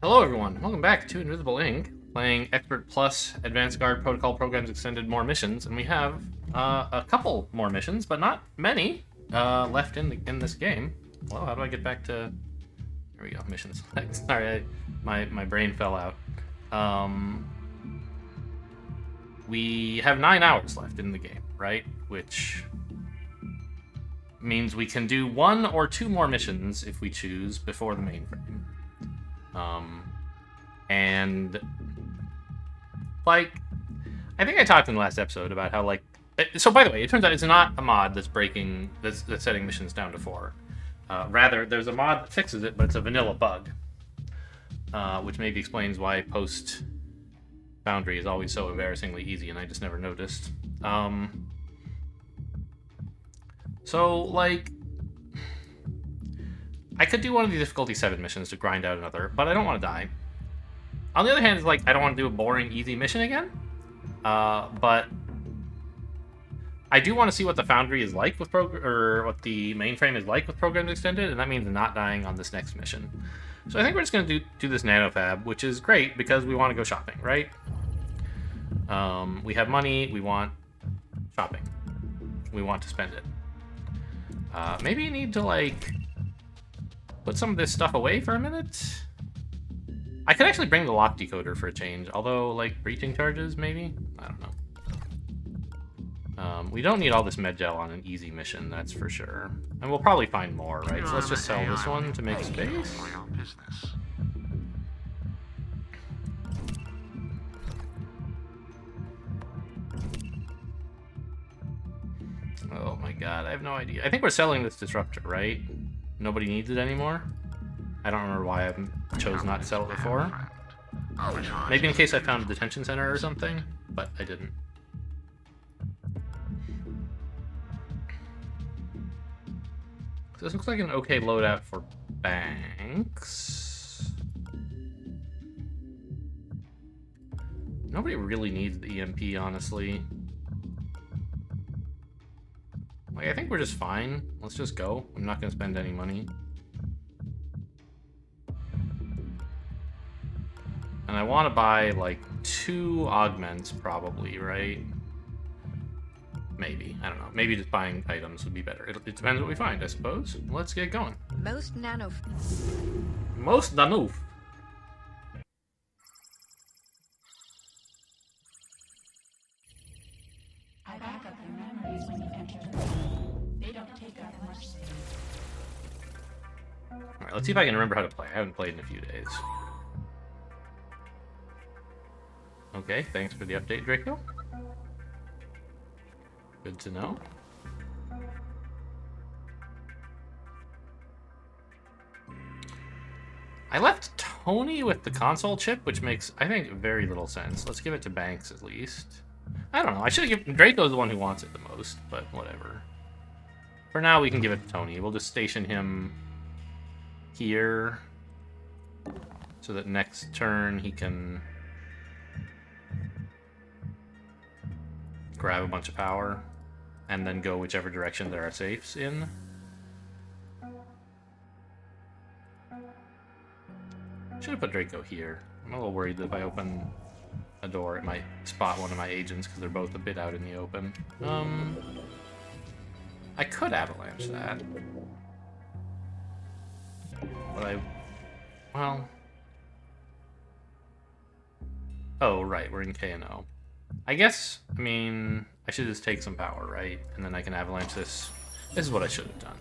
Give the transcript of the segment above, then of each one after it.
Hello everyone, welcome back to Invisible Inc. Playing Expert Plus Advanced Guard Protocol Programs Extended more missions, and we have a couple more missions, but not many left in this game. Well, how do I get back to? There we go, missions. Sorry, my brain fell out. We have 9 hours left in the game, right? Which means we can do 1 or 2 more missions if we choose before the mainframe. And like, I think I talked in the last episode about how so by the way, it turns out it's not a mod that's setting missions down to 4. Rather, there's a mod that fixes it, but it's a vanilla bug, which maybe explains why post Foundry is always so embarrassingly easy, and I just never noticed. So like, I could do one of the difficulty 7 missions to grind out another, but I don't want to die. On the other hand, it's like, I don't want to do a boring, easy mission again. But I do want to see what the Foundry is like with what the mainframe is like with Programs Extended, and that means not dying on this next mission. So I think we're just going to do this nanofab, which is great because we want to go shopping, right? We have money, we want shopping. We want to spend it. Maybe you need to, like, put some of this stuff away for a minute. I could actually bring the lock decoder for a change, although, like, breaching charges, maybe? I don't know. We don't need all this med gel on an easy mission, that's for sure. And we'll probably find more, right? So let's just sell this one to make space. Oh my god, I have no idea. I think we're selling this disruptor, right? Nobody needs it anymore? I don't remember why I chose not to sell it before. Maybe in case I found a detention center or something, but I didn't. So this looks like an okay loadout for banks. Nobody really needs the EMP, honestly. Like, I think we're just fine. Let's just go. I'm not going to spend any money. And I want to buy, like, 2 augments, probably, right? Maybe. I don't know. Maybe just buying items would be better. It depends what we find, I suppose. Let's get going. Most nano... I back up your memories when you enter the room. They don't take up much space. Alright, let's see if I can remember how to play. I haven't played in a few days. Okay, thanks for the update, Draco. Good to know. I left Tony with the console chip, which makes, I think, very little sense. Let's give it to Banks, at least. I don't know. I should have given... Draco's the one who wants it the most, but whatever. For now, we can give it to Tony. We'll just station him here so that next turn he can grab a bunch of power and then go whichever direction there are safes in. Should have put Draco here. I'm a little worried that if I open a door, it might spot one of my agents because they're both a bit out in the open. I could avalanche that. But well... Oh, right, we're in K&O. I guess, I mean, I should just take some power, right? And then I can avalanche this. This is what I should have done.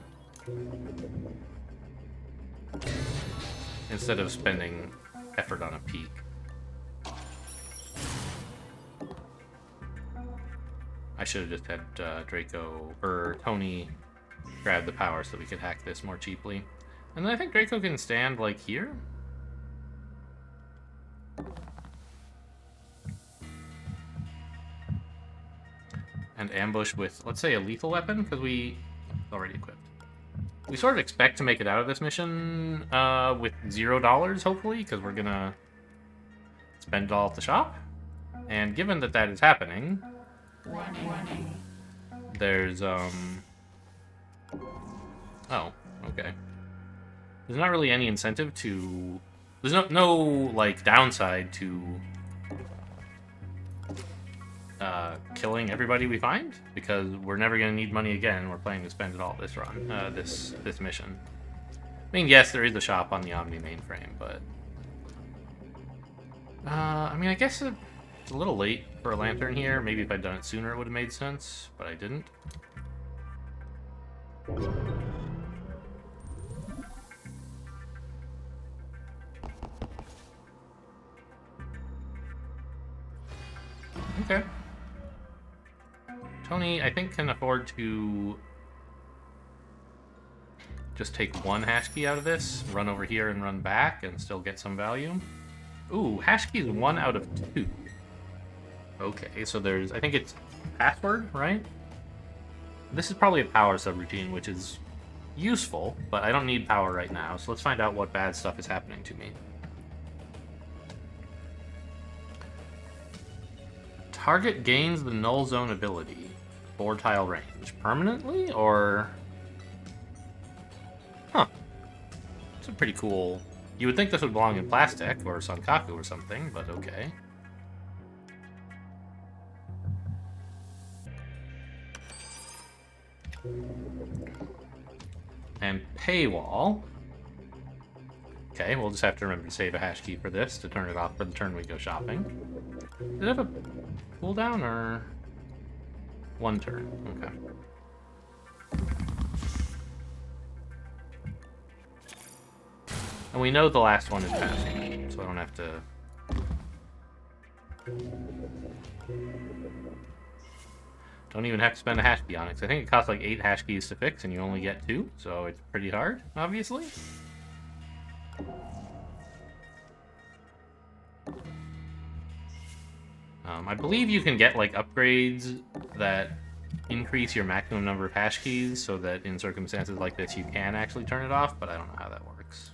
Instead of spending effort on a peak. I should have just had Draco, or Tony, grab the power so we could hack this more cheaply. And then I think Draco can stand, like, here? And ambush with, let's say, a lethal weapon, because it's already equipped. We sort of expect to make it out of this mission with $0, hopefully, because we're gonna spend it all at the shop. And given that that is happening, there's, oh, okay. There's not really any incentive to... There's no like downside to killing everybody we find, because we're never gonna need money again. We're planning to spend it all this run, this mission. I mean, yes, there is a shop on the Omni mainframe, but I mean, I guess it's a little late for a lantern here. Maybe if I'd done it sooner, it would have made sense, but I didn't. Okay. Tony, I think, can afford to just take one hash key out of this, run over here and run back, and still get some value. Ooh, hash key is 1 out of 2. Okay, so there's, I think it's password, right? This is probably a power subroutine, which is useful, but I don't need power right now, so let's find out what bad stuff is happening to me. Target gains the null zone ability, 4-tile range, permanently, or... Huh. It's a pretty cool... You would think this would belong in Plastic or Sankaku or something, but okay. And paywall. Okay, we'll just have to remember to save a hash key for this to turn it off for the turn we go shopping. Did it have a cooldown or 1 turn? Okay. And we know the last one is passing, so I don't have to... Don't even have to spend a hash key on it, 'cause I think it costs like 8 hash keys to fix, and you only get 2, so it's pretty hard, obviously. I believe you can get like upgrades that increase your maximum number of hash keys, so that in circumstances like this you can actually turn it off, but I don't know how that works.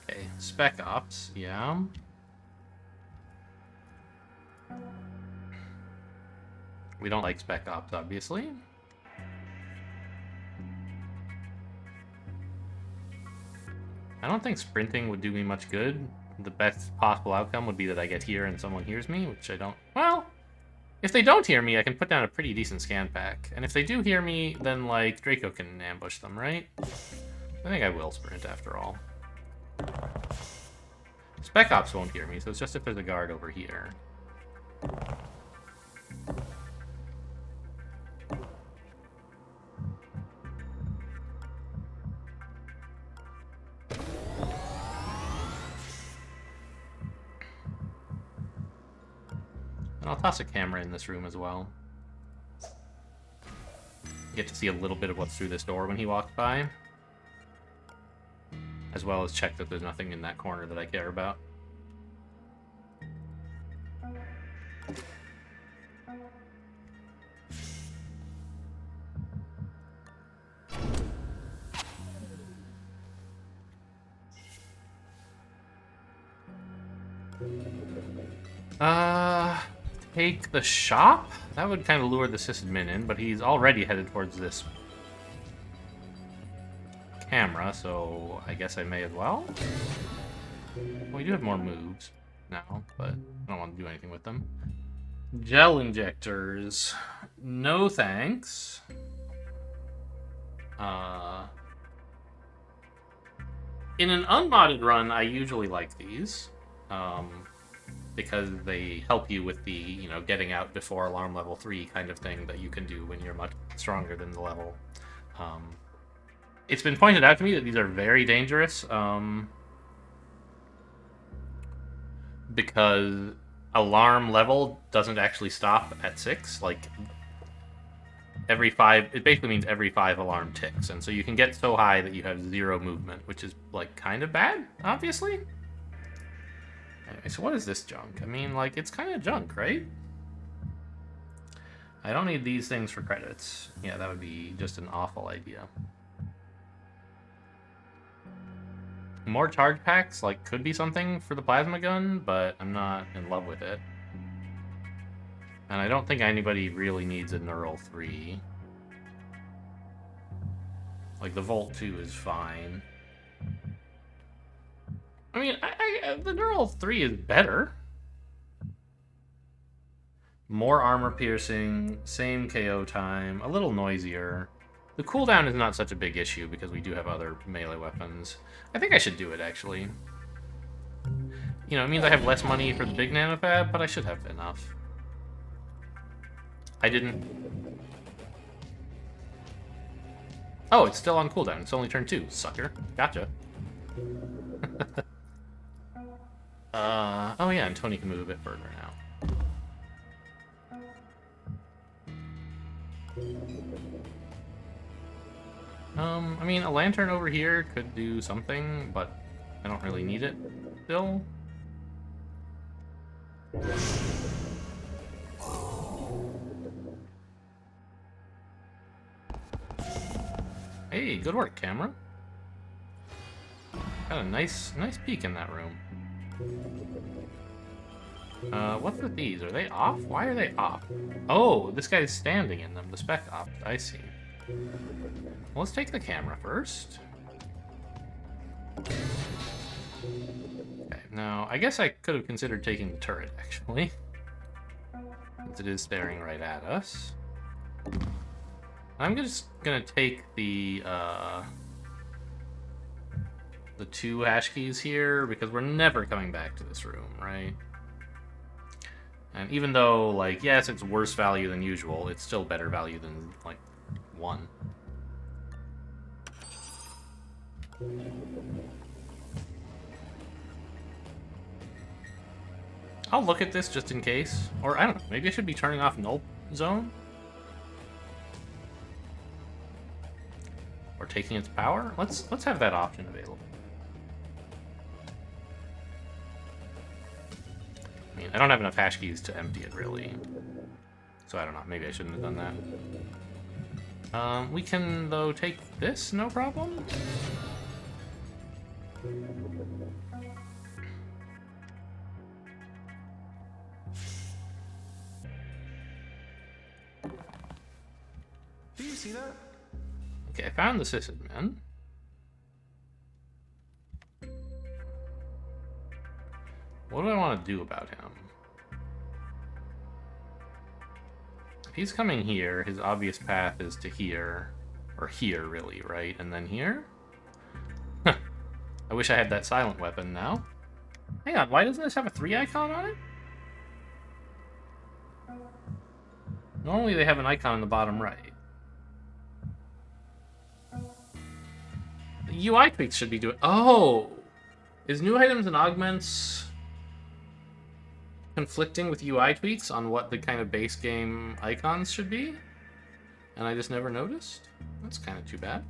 Okay, Spec Ops, yeah. We don't like Spec Ops, obviously. I don't think sprinting would do me much good. The best possible outcome would be that I get here and someone hears me, which I don't... Well, if they don't hear me, I can put down a pretty decent scan pack. And if they do hear me, then, like, Draco can ambush them, right? I think I will sprint, after all. Spec Ops won't hear me, so it's just if there's a guard over here. And I'll toss a camera in this room as well. Get to see a little bit of what's through this door when he walks by. As well as check that there's nothing in that corner that I care about. Take the shop? That would kind of lure the sysadmin in, but he's already headed towards this camera, so I guess I may as well. Well, we do have more moves now, but I don't want to do anything with them. Gel injectors. No thanks. In an unmodded run, I usually like these. Because they help you with the, you know, getting out before alarm level 3 kind of thing that you can do when you're much stronger than the level. It's been pointed out to me that these are very dangerous, because alarm level doesn't actually stop at 6. Like, every 5, it basically means every 5 alarm ticks, and so you can get so high that you have 0 movement, which is, like, kind of bad, obviously. Anyway, so what is this junk? I mean, like, it's kind of junk, right? I don't need these things for credits. Yeah, that would be just an awful idea. More charge packs, like, could be something for the plasma gun, but I'm not in love with it. And I don't think anybody really needs a Neural 3. Like, the Volt 2 is fine. I mean, the Neural 3 is better. More armor piercing, same KO time, a little noisier. The cooldown is not such a big issue because we do have other melee weapons. I think I should do it, actually. You know, it means I have less money for the big nanofab, but I should have enough. I didn't... Oh, it's still on cooldown. It's only turn 2, sucker. Gotcha. Oh yeah, and Tony can move a bit further now. I mean, a lantern over here could do something, but I don't really need it still. Hey, good work, camera. Got a nice peek in that room. What's with these? Are they off? Why are they off? Oh, this guy's standing in them, the spec op. I see. Well, let's take the camera first. Okay, now, I guess I could have considered taking the turret, actually. Since it is staring right at us. I'm just gonna take the 2 hash keys here, because we're never coming back to this room, right? And even though, like, yes, it's worse value than usual, it's still better value than, like, 1. I'll look at this just in case. Or, I don't know, maybe I should be turning off null zone? Or taking its power? Let's have that option available. I mean, I don't have enough hash keys to empty it, really. So I don't know, maybe I shouldn't have done that. We can, though, take this, no problem? Do you see that? Okay, I found the Sysid man. What do I want to do about him? If he's coming here, his obvious path is to here. Or here, really, right? And then here? I wish I had that silent weapon now. Hang on, why doesn't this have a 3 icon on it? Normally they have an icon in the bottom right. The UI tweaks should be doing... Oh! Is new items and augments conflicting with UI tweaks on what the kind of base game icons should be? And I just never noticed? That's kind of too bad.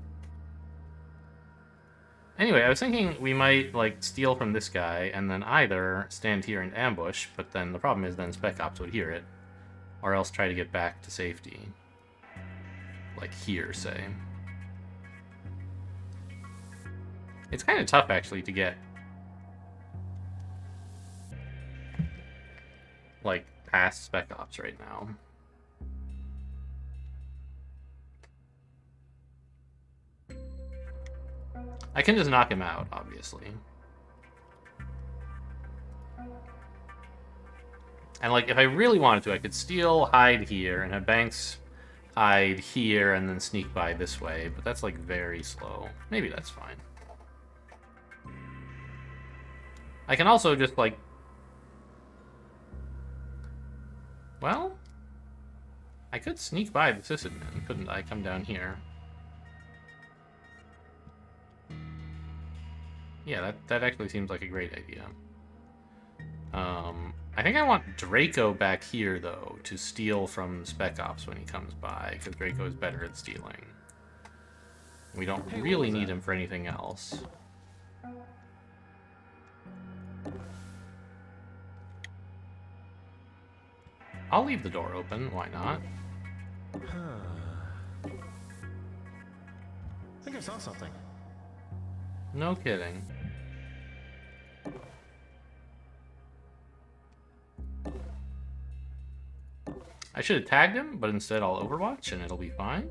Anyway, I was thinking we might, like, steal from this guy and then either stand here and ambush, but then the problem is then Spec Ops would hear it. Or else try to get back to safety. Like here, say. It's kind of tough, actually, to get... like, past Spec Ops right now. I can just knock him out, obviously. And, like, if I really wanted to, I could steal, hide here, and have Banks hide here, and then sneak by this way. But that's, like, very slow. Maybe that's fine. I can also just, like... Well... I could sneak by the Sysid man, couldn't I? Come down here. Yeah, that actually seems like a great idea. I think I want Draco back here, though, to steal from Spec Ops when he comes by, because Draco is better at stealing. We don't really need him for anything else. I'll leave the door open, why not? I think I saw something. No kidding. I should have tagged him, but instead I'll Overwatch and it'll be fine.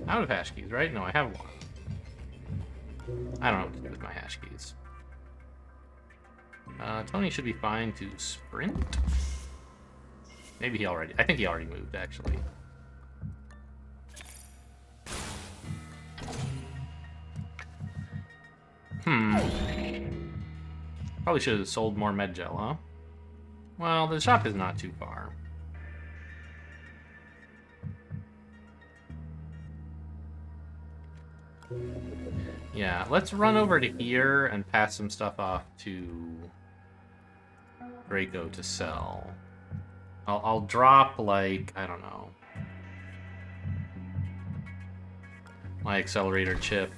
Out of hash keys, right? No, I have one. I don't know what to do with my hash keys. Tony should be fine to sprint. Maybe he already... I think he already moved, actually. Probably should have sold more med gel, huh? Well, the shop is not too far. Yeah, let's run over to here and pass some stuff off to Draco to sell. I'll drop, like, I don't know, my accelerator chip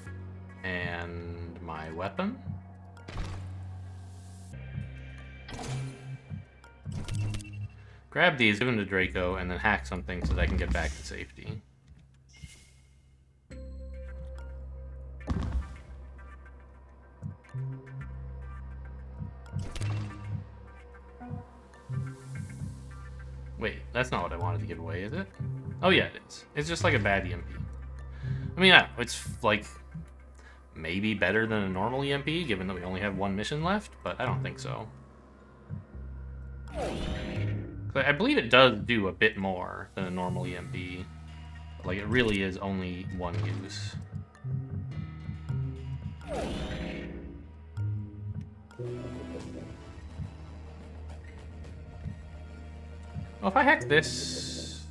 and my weapon. Grab these, give them to Draco, and then hack something so that I can get back to safety. Wait, that's not what I wanted to give away, is it? Oh yeah, it is. It's just like a bad EMP. I mean, yeah, it's like maybe better than a normal EMP, given that we only have one mission left, but I don't think so. I believe it does do a bit more than a normal EMP. Like, it really is only one use. Well, if I hack this,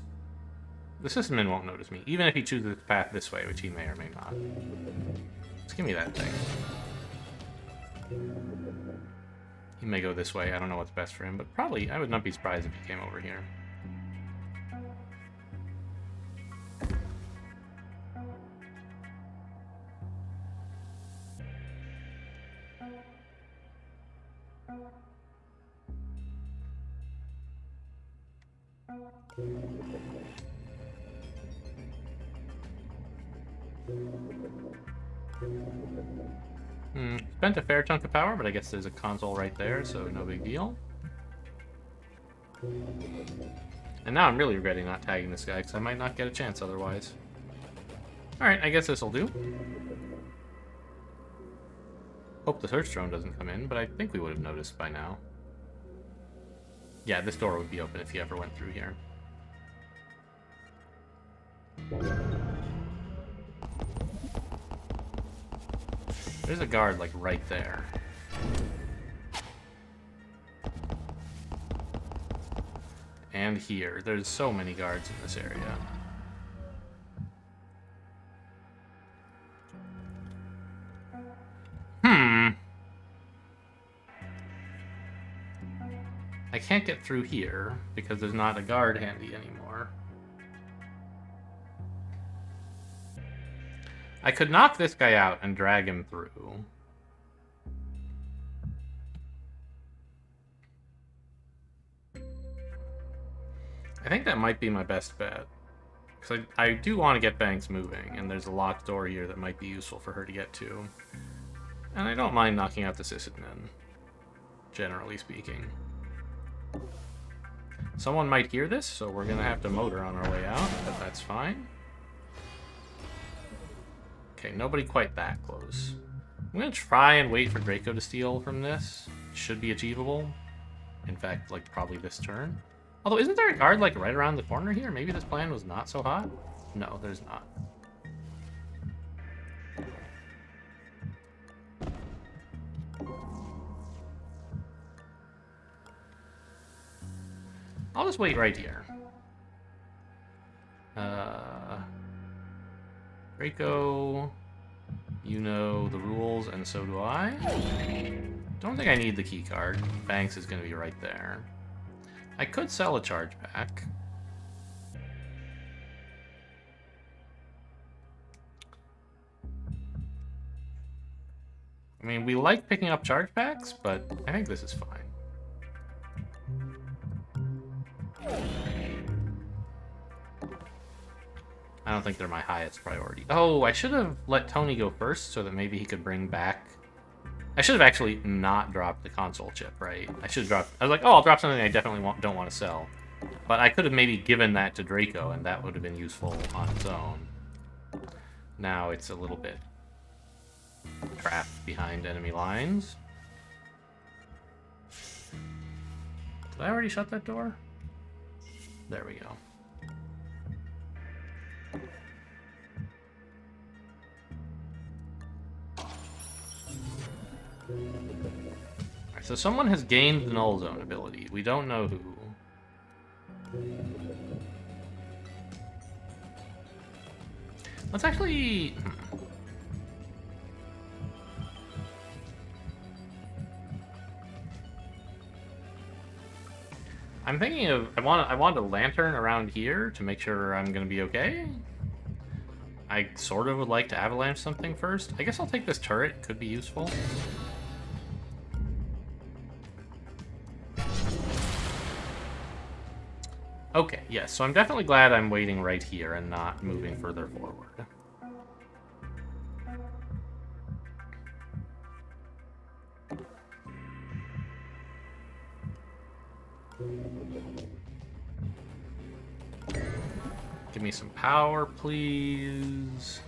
the sysadmin won't notice me, even if he chooses the path this way, which he may or may not. Just give me that thing. He may go this way. I don't know what's best for him, but probably I would not be surprised if he came over here. Spent a fair chunk of power, but I guess there's a console right there, so no big deal. And now I'm really regretting not tagging this guy, because I might not get a chance otherwise. Alright, I guess this'll do. Hope the search drone doesn't come in, but I think we would have noticed by now. Yeah, this door would be open if he ever went through here. There's a guard, like, right there. And here. There's so many guards in this area. I can't get through here because there's not a guard handy anymore. I could knock this guy out and drag him through. I think that might be my best bet. Because I do want to get Banks moving, and there's a locked door here that might be useful for her to get to. And I don't mind knocking out the sysadmin, generally speaking. Someone might hear this, so we're going to have to motor on our way out, but that's fine. Okay, nobody quite that close. I'm going to try and wait for Draco to steal from this. Should be achievable. In fact, like, probably this turn. Although, isn't there a guard, like, right around the corner here? Maybe this plan was not so hot? No, there's not. I'll just wait right here. Draco, you know the rules, and so do I. Don't think I need the key card. Banks is going to be right there. I could sell a charge pack. I mean, we like picking up charge packs, but I think this is fine. I don't think they're my highest priority. Oh, I should have let Tony go first so that maybe he could bring back... I should have actually not dropped the console chip, right? I should have dropped... I was like, oh, I'll drop something I definitely don't want to sell. But I could have maybe given that to Draco, and that would have been useful on its own. Now it's a little bit trapped behind enemy lines. Did I already shut that door? There we go. Alright, so someone has gained the Null Zone ability. We don't know who. Let's actually... I'm thinking of... I want a lantern around here to make sure I'm going to be okay. I sort of would like to avalanche something first. I guess I'll take this turret. Could be useful. Okay, yes, so I'm definitely glad I'm waiting right here and not moving further forward. Give me some power, please.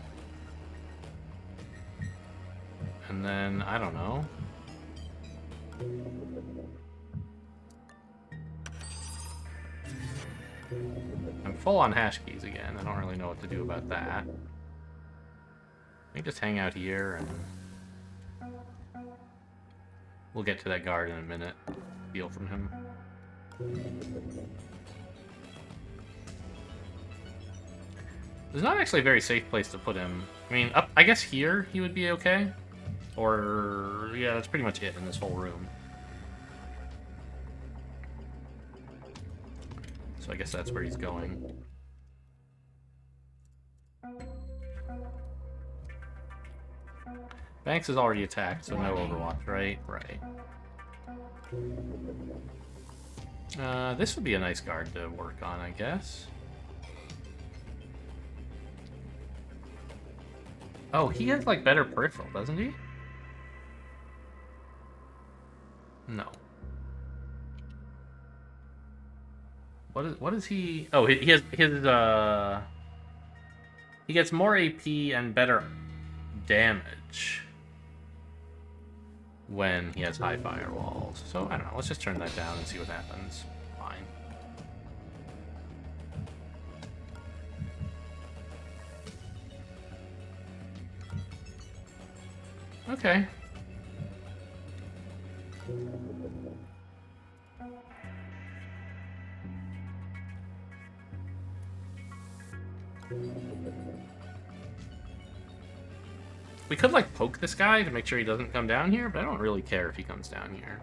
And then, I don't know. I'm full on hash keys again. I don't really know what to do about that. I can just hang out here and... We'll get to that guard in a minute. Steal from him. There's not actually a very safe place to put him. I mean, up, I guess here he would be okay. Or, yeah, that's pretty much it in this whole room. So I guess that's where he's going. Banks is already attacked, so no Overwatch, right? Right. This would be a nice guard to work on, I guess. Oh, he has, like, better peripheral, doesn't he? No. What is he... Oh, he has his, he gets more AP and better damage when he has high firewalls. So, I don't know, let's just turn that down and see what happens. Fine. Okay. We could, like, poke this guy to make sure he doesn't come down here, but I don't really care if he comes down here.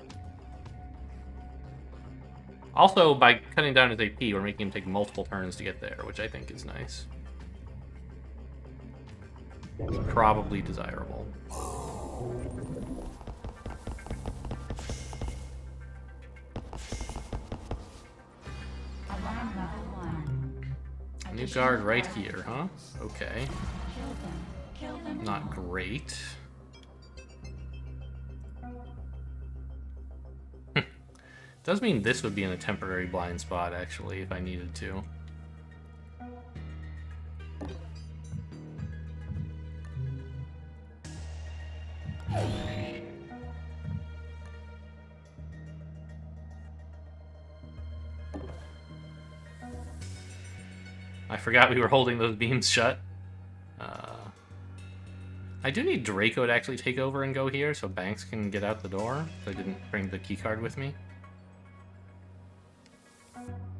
Also, by cutting down his AP, we're making him take multiple turns to get there, which I think is nice. Probably desirable. Alarm level 1. New guard right here, huh? Okay. Kill them. Kill them. Not great. Does mean this would be in a temporary blind spot, actually, if I needed to. I forgot we were holding those beams shut. I do need Draco to actually take over and go here, so Banks can get out the door. I didn't bring the keycard with me.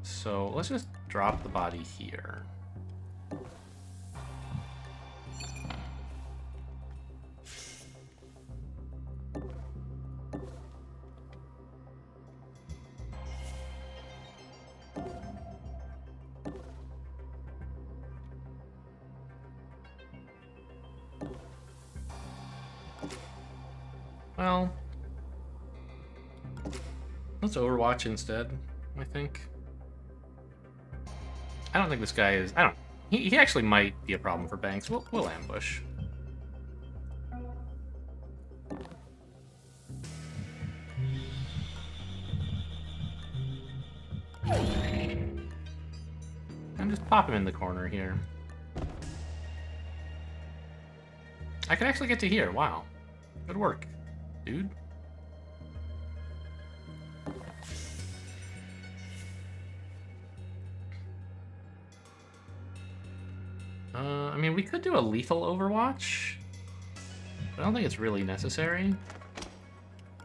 So let's just drop the body here. Well, let's Overwatch instead, I think. I don't think this guy is... I don't... He actually might be a problem for Banks. We'll ambush. And just pop him in the corner here. I can actually get to here. Wow. Good work, dude. I mean, we could do a lethal overwatch. But I don't think it's really necessary.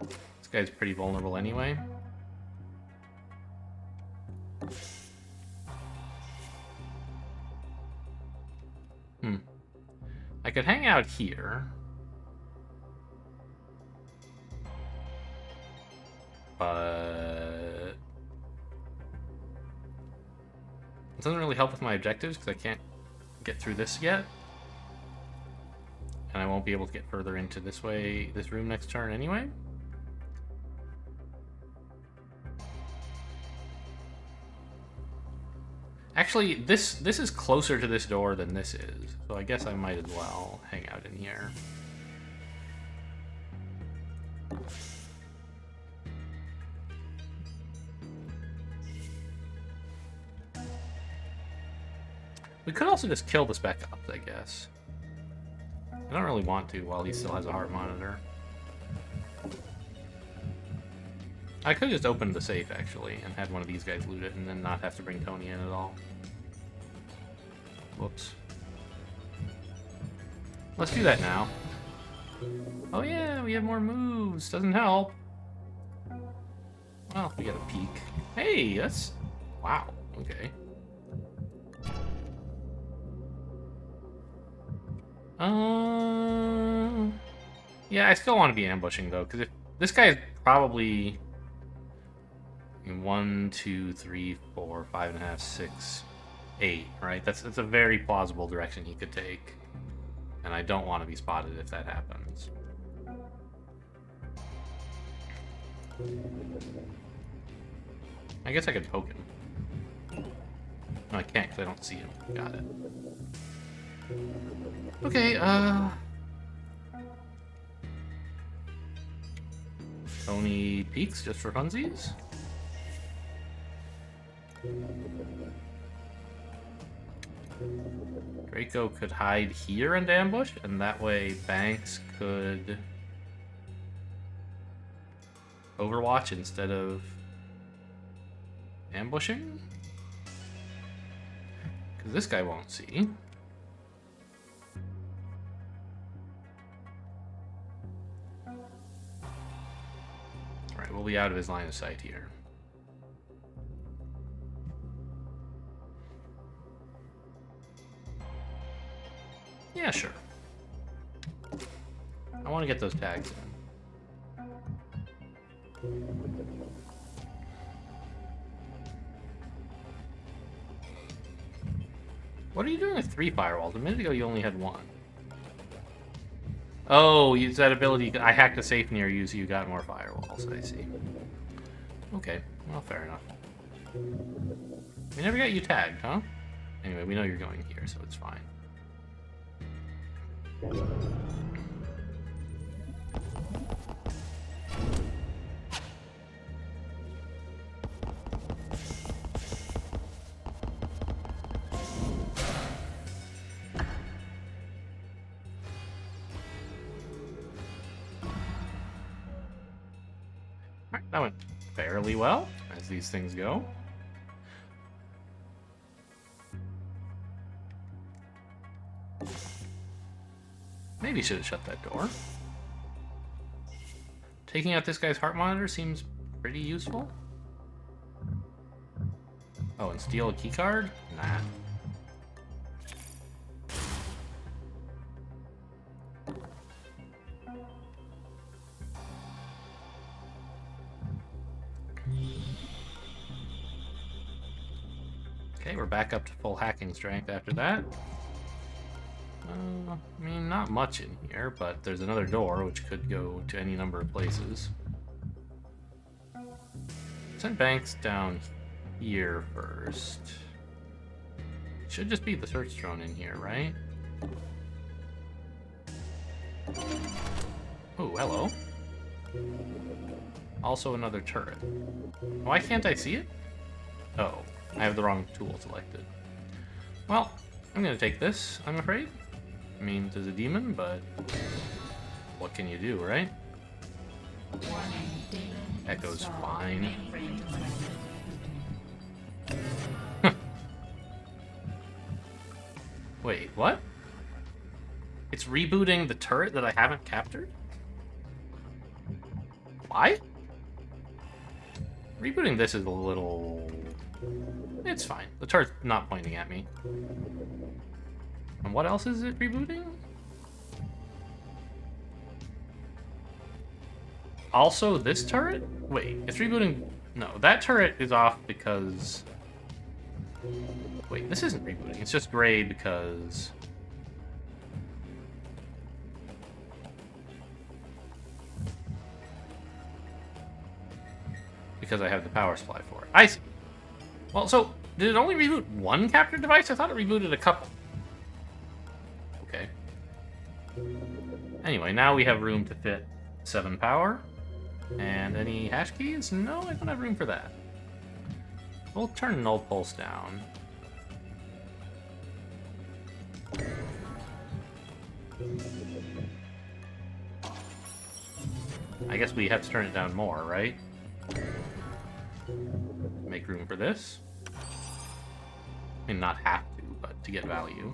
This guy's pretty vulnerable anyway. I could hang out here. But it doesn't really help with my objectives because I can't get through this yet. And I won't be able to get further into this room next turn anyway. Actually, this is closer to this door than this is, so I guess I might as well hang out in here. We could also just kill the spec ops, I guess. I don't really want to while he still has a heart monitor. I could just open the safe, actually, and had one of these guys loot it and then not have to bring Tony in at all. Whoops. Let's do that now. Oh yeah, we have more moves. Doesn't help. Well, we got a peek. Hey, that's... Wow, okay. Yeah, I still want to be ambushing, though, because if this guy is probably... 1, 2, 3, 4, 5.5, 6, 8, right? That's a very plausible direction he could take. And I don't want to be spotted if that happens. I guess I could poke him. No, I can't because I don't see him. Got it. Okay, Tony peeks just for funsies. Draco could hide here and ambush, and that way Banks could overwatch instead of ambushing. Because this guy won't see. Alright, we'll be out of his line of sight here. Yeah, sure. I want to get those tags in. What are you doing with 3 firewalls? A minute ago you only had 1. Oh, use that ability. I hacked a safe near you, so you got more firewalls. I see. Okay, well, fair enough. We never got you tagged, huh? Anyway, we know you're going here, so it's fine. Alright, that went fairly well, as these things go. Maybe should have shut that door. Taking out this guy's heart monitor seems pretty useful. Oh, and steal a keycard? Nah. Okay, we're back up to full hacking strength after that. I mean, not much in here, but there's another door which could go to any number of places. Send Banks down here first. Should just be the search drone in here, right? Oh, hello. Also another turret. Why can't I see it? Oh, I have the wrong tool selected. Well, I'm gonna take this, I'm afraid. I mean, there's a demon, but what can you do, right? Warning, data Echo's installed. fine. Mainframe detected. Wait, what? It's rebooting the turret that I haven't captured? Why? Rebooting this is a little... It's fine. The turret's not pointing at me. And what else is it rebooting? Also this turret? Wait, it's rebooting... No, that turret is off because... Wait, this isn't rebooting. It's just gray because... Because I have the power supply for it. I see. Well, so, did it only reboot one captured device? I thought it rebooted a couple. Okay. Anyway, now we have room to fit 7 power. And any hash keys? No, I don't have room for that. We'll turn null pulse down. I guess we have to turn it down more, right? Make room for this. I mean, not have to, but to get value.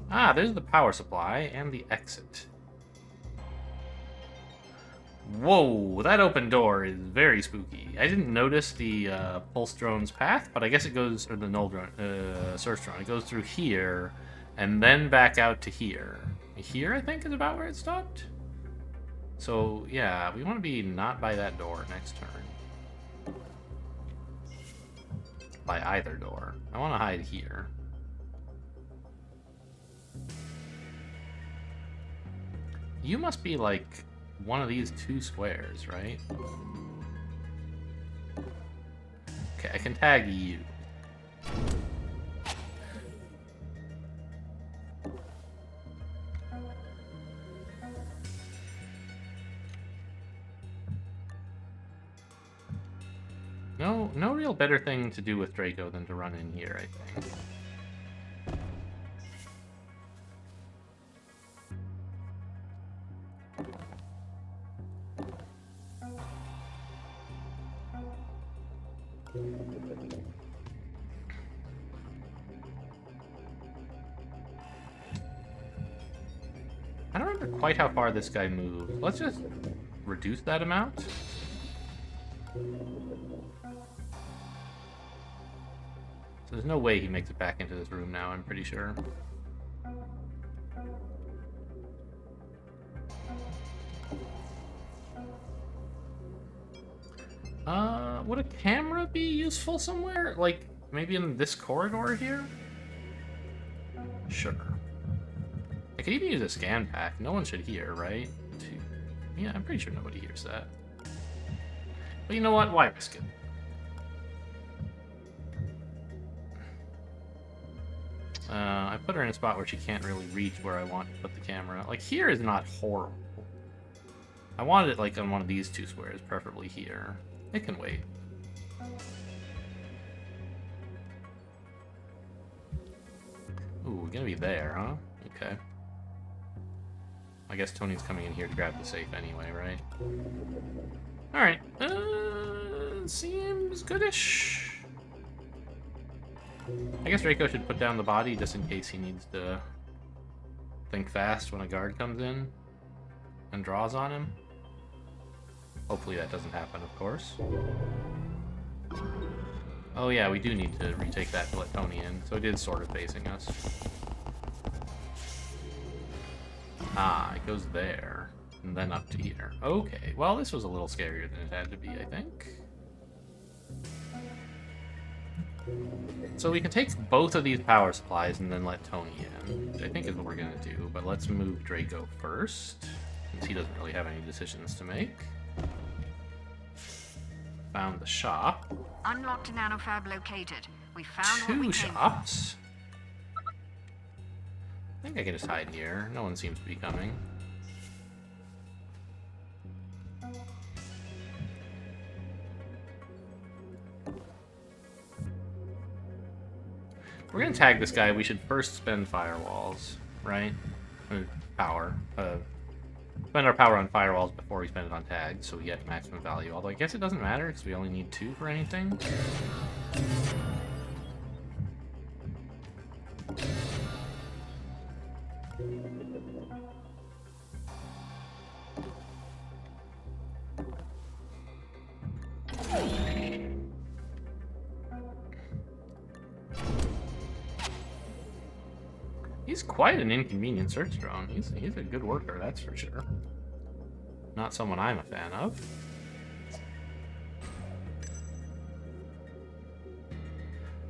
Ah, there's the power supply and the exit. Whoa, that open door is very spooky. I didn't notice the pulse drone's path, but I guess it goes, or the null drone, source drone, it goes through here and then back out to here. Here, I think, is about where it stopped. So, yeah, we want to be not by that door next turn. By either door. I want to hide here. You must be, like, one of these 2 squares, right? Okay, I can tag you. No real better thing to do with Draco than to run in here, I think. I don't remember quite how far this guy moved. Let's just reduce that amount. So there's no way he makes it back into this room now, I'm pretty sure. Would a camera be useful somewhere? Like, maybe in this corridor here? Sure. I could even use a scan pack. No one should hear, right? Yeah, I'm pretty sure nobody hears that. But you know what? Why risk it? I put her in a spot where she can't really reach where I want to put the camera. Like, here is not horrible. I wanted it, like, on one of these 2 squares, preferably here. It can wait. Ooh, we're gonna be there, huh? Okay. I guess Tony's coming in here to grab the safe anyway, right? Alright. Seems goodish. I guess Draco should put down the body just in case he needs to think fast when a guard comes in and draws on him. Hopefully that doesn't happen, of course. Oh yeah, we do need to retake that to let Tony in, so it is sort of facing us. Ah, it goes there, and then up to here. Okay, well this was a little scarier than it had to be, I think. So we can take both of these power supplies and then let Tony in, which I think is what we're gonna do, but let's move Draco first, since he doesn't really have any decisions to make. Found the shop. Unlocked nanofab located. We found what we 2 came shops? I think I can just hide here. No one seems to be coming. we're gonna tag this guy. We should first spend firewalls, right? Or power. Spend our power on firewalls before we spend it on tags, so we get maximum value. Although I guess it doesn't matter, because we only need 2 for anything. He's quite an inconvenient search drone. He's a good worker, that's for sure. Not someone I'm a fan of.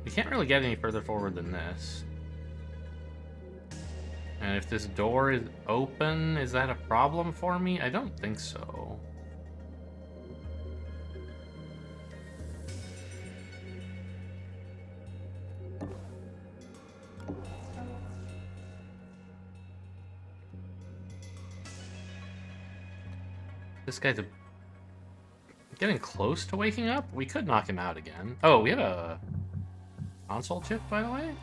We can't really get any further forward than this. And if this door is open, is that a problem for me? I don't think so. This guy's getting close to waking up. We could knock him out again. Oh, we have a console chip, by the way.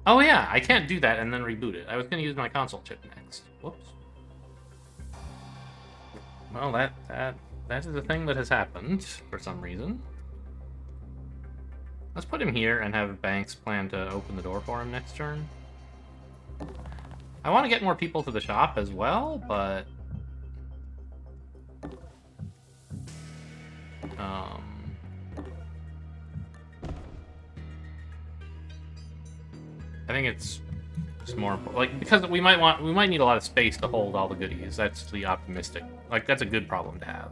Oh yeah, I can't do that and then reboot it. I was going to use my console chip next. Whoops. Well, that is a thing that has happened for some reason. Let's put him here and have Banks plan to open the door for him next turn. I want to get more people to the shop as well, but... I think it's more important, like, because we might need a lot of space to hold all the goodies. That's the optimistic, like, that's a good problem to have.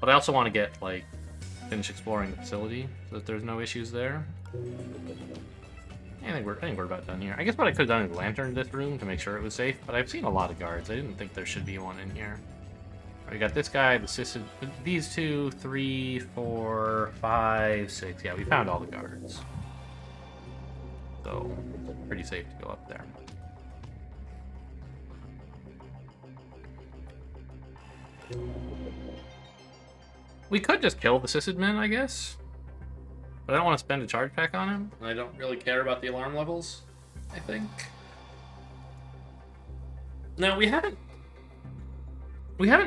But I also want to get, like, finish exploring the facility so that there's no issues there. I think we're about done here. I guess what I could have done is lantern this room to make sure it was safe, but I've seen a lot of guards. I didn't think there should be one in here. We got this guy, these 2, 3, 4, 5, 6. Yeah, we found all the guards. So, pretty safe to go up there. We could just kill the sysadmin, I guess. But I don't want to spend a charge pack on him. And I don't really care about the alarm levels, I think. No, we haven't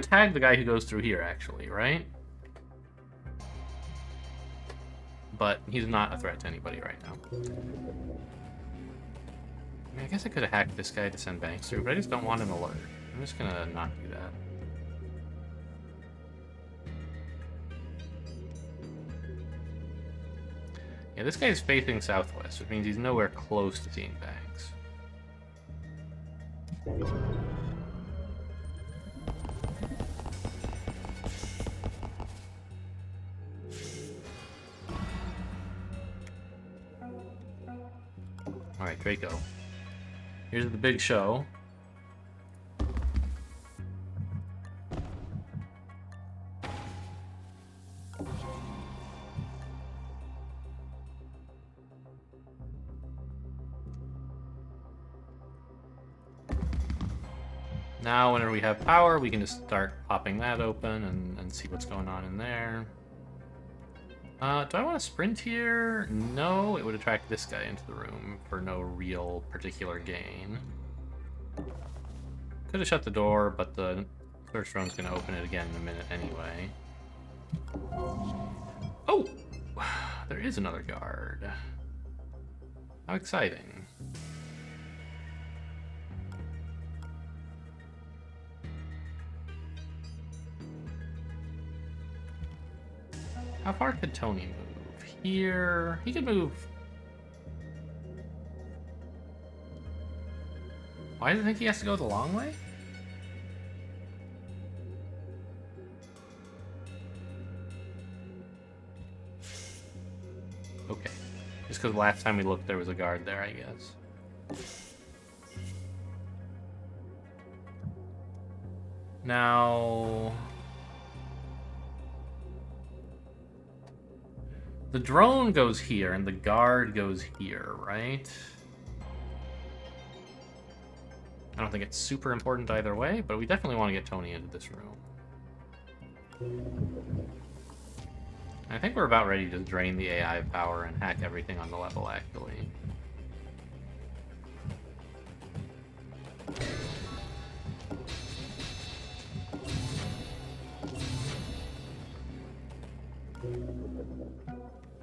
tagged the guy who goes through here, actually, right? But he's not a threat to anybody right now. I mean, I guess I could have hacked this guy to send Banks through, but I just don't want an alert. I'm just gonna not do that. Yeah, this guy's facing southwest, which means he's nowhere close to seeing Banks. Alright, Draco. Here's the big show. Now, whenever we have power, we can just start popping that open and see what's going on in there. Do I want to sprint here? No, it would attract this guy into the room for no real particular gain. Could have shut the door, but the search drone's going to open it again in a minute anyway. Oh! There is another guard. How exciting. How far could Tony move? Here... He could move... Why does he think he has to go the long way? Okay. Just because last time we looked there was a guard there, I guess. Now... The drone goes here, and the guard goes here, right? I don't think it's super important either way, but we definitely want to get Tony into this room. I think we're about ready to drain the AI power and hack everything on the level, actually.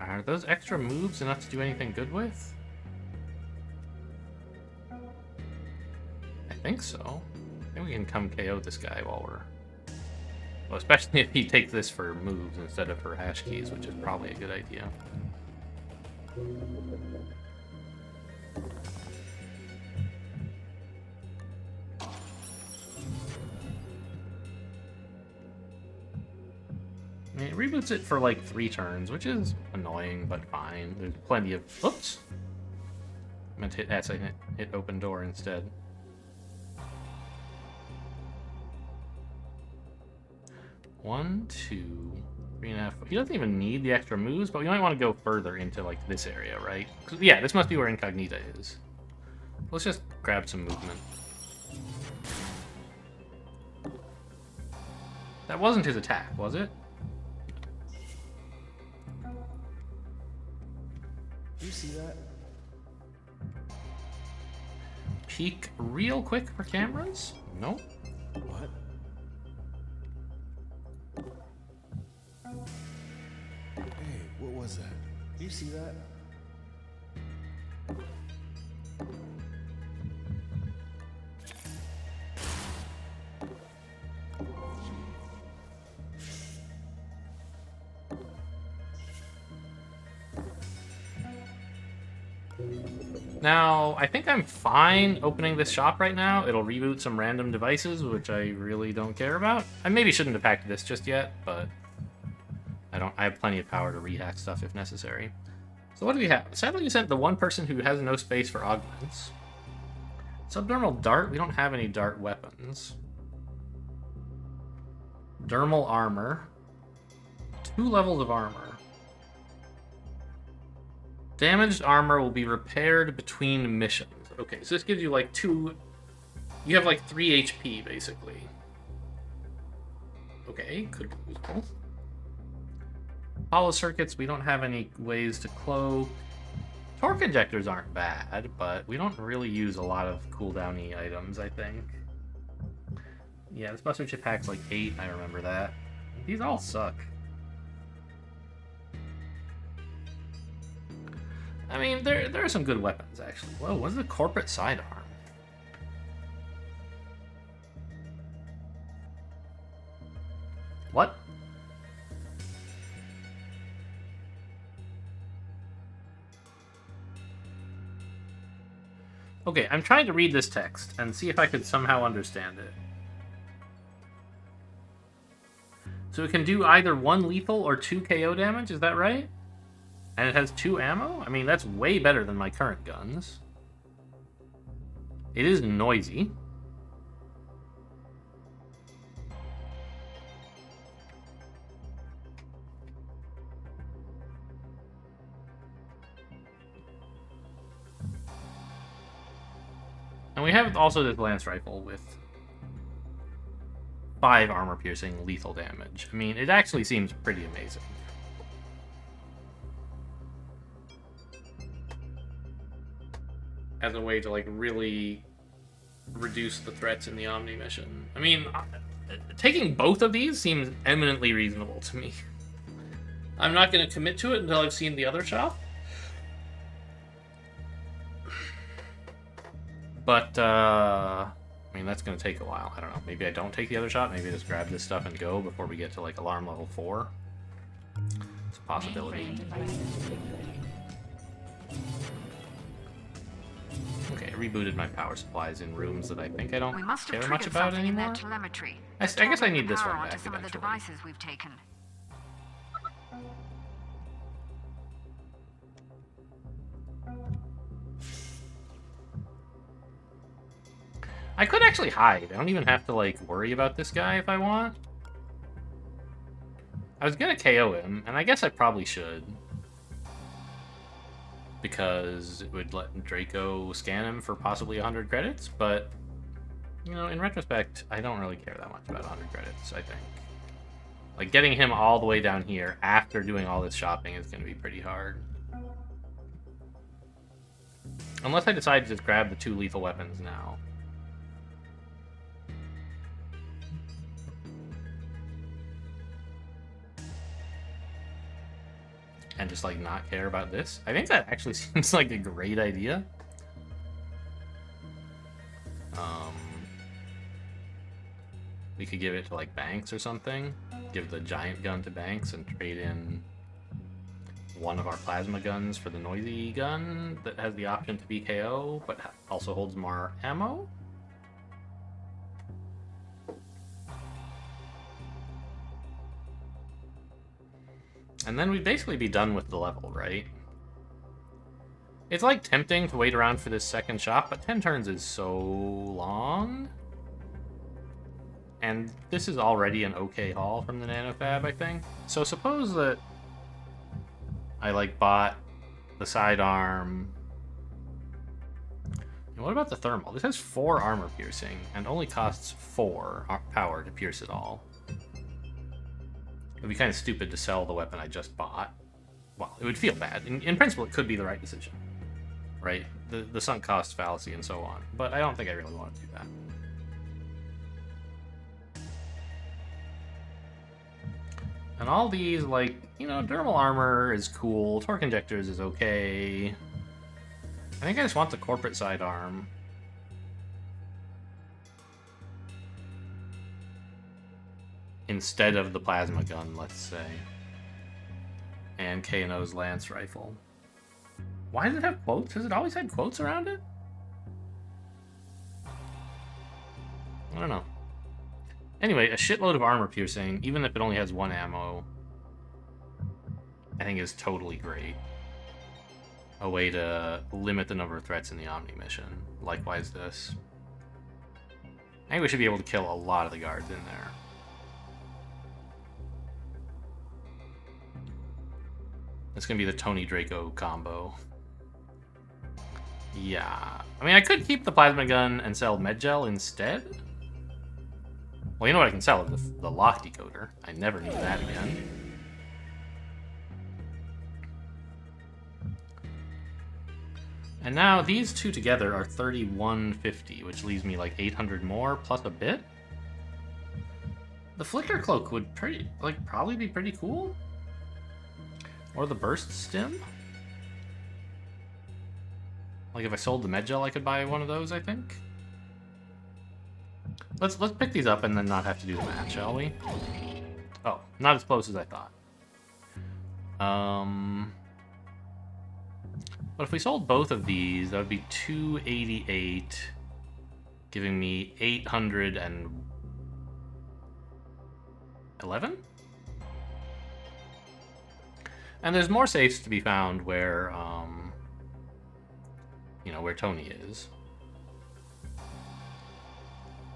Are those extra moves enough to do anything good with? I think so. I think we can come KO this guy while we're... Well, especially if he takes this for moves instead of for hash keys, which is probably a good idea. I mean, it reboots it for like 3 turns, which is annoying, but fine. There's plenty of... Oops! I meant to hit S, I hit open door instead. One, 2, 3.5. He doesn't even need the extra moves, but we might want to go further into like this area, right? 'Cause, yeah, this must be where Incognita is. Let's just grab some movement. That wasn't his attack, was it? You see that? Peek real quick for cameras? Nope. What? Hey, what was that? You see that? Now, I think I'm fine opening this shop right now. It'll reboot some random devices, which I really don't care about. I maybe shouldn't have hacked this just yet, but I have plenty of power to rehack stuff if necessary. So what do we have? Sadly, we sent the one person who has no space for augments. Subdermal dart, we don't have any dart weapons. Dermal armor. 2 levels of armor. Damaged armor will be repaired between missions. Okay, so this gives you like 2... You have like 3 HP, basically. Okay, could be useful. Hollow circuits, we don't have any ways to cloak. Torque injectors aren't bad, but we don't really use a lot of cooldowny items, I think. Yeah, this Buster Chip pack's like 8, I remember that. These all suck. I mean, there are some good weapons, actually. Whoa, what's the corporate sidearm? What? Okay, I'm trying to read this text and see if I could somehow understand it. So it can do either 1 lethal or 2 KO damage, is that right? And it has 2 ammo? I mean, that's way better than my current guns. It is noisy. And we have also this lance rifle with 5 armor-piercing lethal damage. I mean, it actually seems pretty amazing. As a way to, like, really reduce the threats in the Omni mission. I mean, taking both of these seems eminently reasonable to me. I'm not going to commit to it until I've seen the other shop. But, I mean, that's going to take a while. I don't know. Maybe I don't take the other shot. Maybe I just grab this stuff and go before we get to, like, alarm level 4. It's a possibility. Okay, I rebooted my power supplies in rooms that I think I don't We must have care much triggered about something in anymore. their telemetry. I guess I need this Power one onto back some of the eventually. devices we've taken. I could actually hide. I don't even have to, like, worry about this guy if I want. I was gonna KO him, and I guess I probably should. Because it would let Draco scan him for possibly 100 credits, but You know, in retrospect, I don't really care that much about 100 credits, I think. Like, getting him all the way down here after doing all this shopping is going to be pretty hard. Unless I decide to just grab the 2 lethal weapons now. And just, like, not care about this. I think that actually seems like a great idea. We could give it to, like, Banks or something. Give the giant gun to Banks and trade in one of our plasma guns for the noisy gun that has the option to be KO, but also holds more ammo. And then we'd basically be done with the level, right? It's like tempting to wait around for this second shop, but 10 turns is so long. And this is already an okay haul from the nanofab, I think. So suppose that I, like, bought the sidearm. And what about the thermal? This has 4 armor piercing and only costs 4 power to pierce it all. It'd be kind of stupid to sell the weapon I just bought. Well, it would feel bad. In principle, it could be the right decision, right? The sunk cost fallacy and so on. But I don't think I really want to do that. And all these, like, you know, dermal armor is cool. Torque injectors is okay. I think I just want the corporate sidearm. Instead of the plasma gun, let's say. And K&O's lance rifle. Why does it have quotes? Has it always had quotes around it? I don't know. Anyway, a shitload of armor piercing, even if it only has 1 ammo, I think is totally great. A way to limit the number of threats in the Omni mission. Likewise this. I think we should be able to kill a lot of the guards in there. It's gonna be the Tony Draco combo. Yeah. I mean, I could keep the plasma gun and sell medgel instead. Well, you know what I can sell? The lock decoder. I never need that again. And now these two together are 3150, which leaves me like 800 more plus a bit. The flicker cloak would probably be pretty cool. Or the burst stim. Like if I sold the medgel, I could buy one of those, I think. Let's pick these up and then not have to do the math, shall we? Oh, not as close as I thought. But if we sold both of these, that would be 288, giving me 811? And there's more safes to be found where, you know, where Tony is.